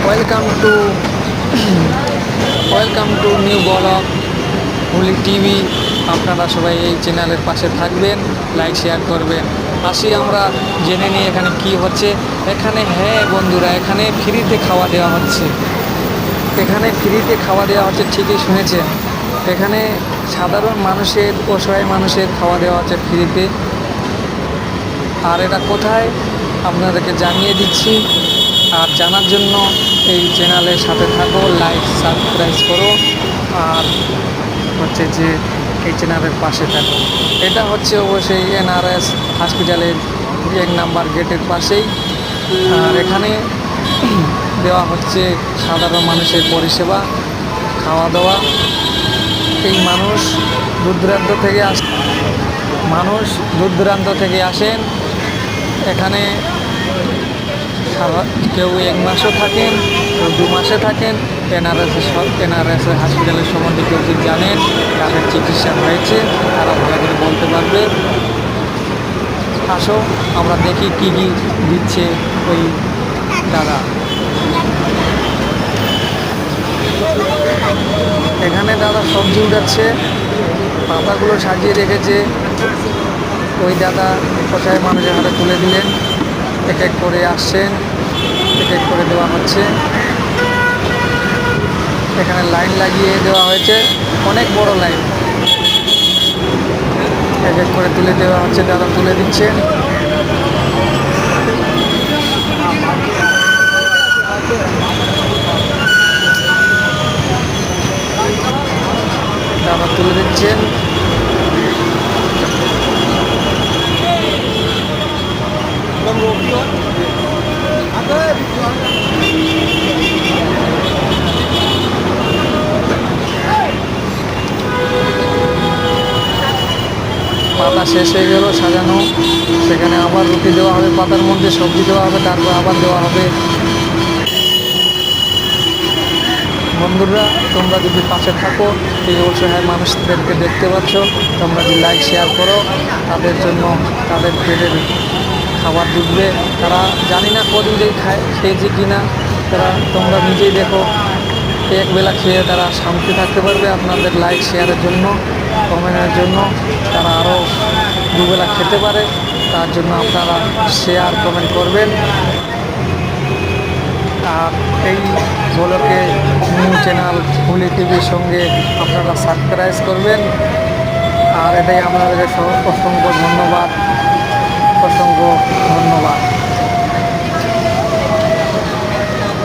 Welcome to new blog হুলি TV. আপনারা সবাই এই চ্যানেলের পাশে থাকবেন, লাইক শেয়ার করবেন। আসি আমরা জেনে নিই এখানে কি হচ্ছে। এখানে হ্যাঁ বন্ধুরা, এখানে ফ্রিতে খাওয়া দেওয়া হচ্ছে। ঠিকই শুনেছেন। এখানে সাধারণ মানুষের, অসহায় মানুষের খাওয়া দেওয়া হচ্ছে ফ্রিতে। আর এটা কোথায় আপনাদেরকে জানিয়ে দিচ্ছি। আর জানার জন্য এই চ্যানেলের সাথে থাকো, লাইক সাবস্ক্রাইব করো, আর হচ্ছে যে এই চ্যানেলের পাশে থাকো। এটা হচ্ছে অবশ্যই NRS হসপিটালের 1 নাম্বার গেটের পাশেই। আর এখানে দেওয়া হচ্ছে সাধারণ মানুষের পরিষেবা, খাওয়া দাওয়া। এই মানুষ দূর দূরান্ত থেকে আসেন এখানে। কেউ 1 মাসও থাকেন, কেউ 2 মাসে থাকেন। NRS হসপিটালের সম্বন্ধে কেউ যদি জানেন, তাদের চিকিৎসা হয়েছে, তারা ভালো করে বলতে পারবে। আসো আমরা দেখি কী কী দিচ্ছে ওই দাদা। এখানে দাদা সবজি উঠাচ্ছে, পাতাগুলো সাজিয়ে রেখেছে। ওই দাদা কোথায় মানুষের হাতে তুলে দিলেন, এক এক করে আসছেন, এক এক করে দেওয়া হচ্ছে। এখানে লাইন লাগিয়ে দেওয়া হয়েছে, অনেক বড় লাইন। এক এক করে তুলে দেওয়া হচ্ছে, দাদা তুলে দিচ্ছে। দাদা তুলে দিচ্ছেন। পাতা শেষ হয়ে গেল সাজানো, সেখানে আবার রুটি দেওয়া হবে, পাতার মধ্যে সবজি দেওয়া হবে, তারপর আবার দেওয়া হবে। বন্ধুরা, তোমরা যদি পাশে থাকো, এই অসহায় মানুষদেরকে দেখতে পাচ্ছ, তোমরা যদি লাইক শেয়ার করো, তাদের জন্য তাদের পেটের খাবার জুটবে। তারা জানি না কদিন খেয়েছে কি না, তোমরা নিজেই দেখো। একবেলা খেয়ে তারা শান্তি থাকতে পারবে। আপনাদের লাইক শেয়ারের জন্য, কমেন্টের জন্য তারা আরও দুবেলা খেতে পারে। তার জন্য আপনারা শেয়ার কমেন্ট করবেন। আর এই ব্লগে নিউ চ্যানেল হুলি টিভির সঙ্গে আপনারা সাবস্ক্রাইব করবেন। আর এটাই আপনাদের অসংখ্য ধন্যবাদ।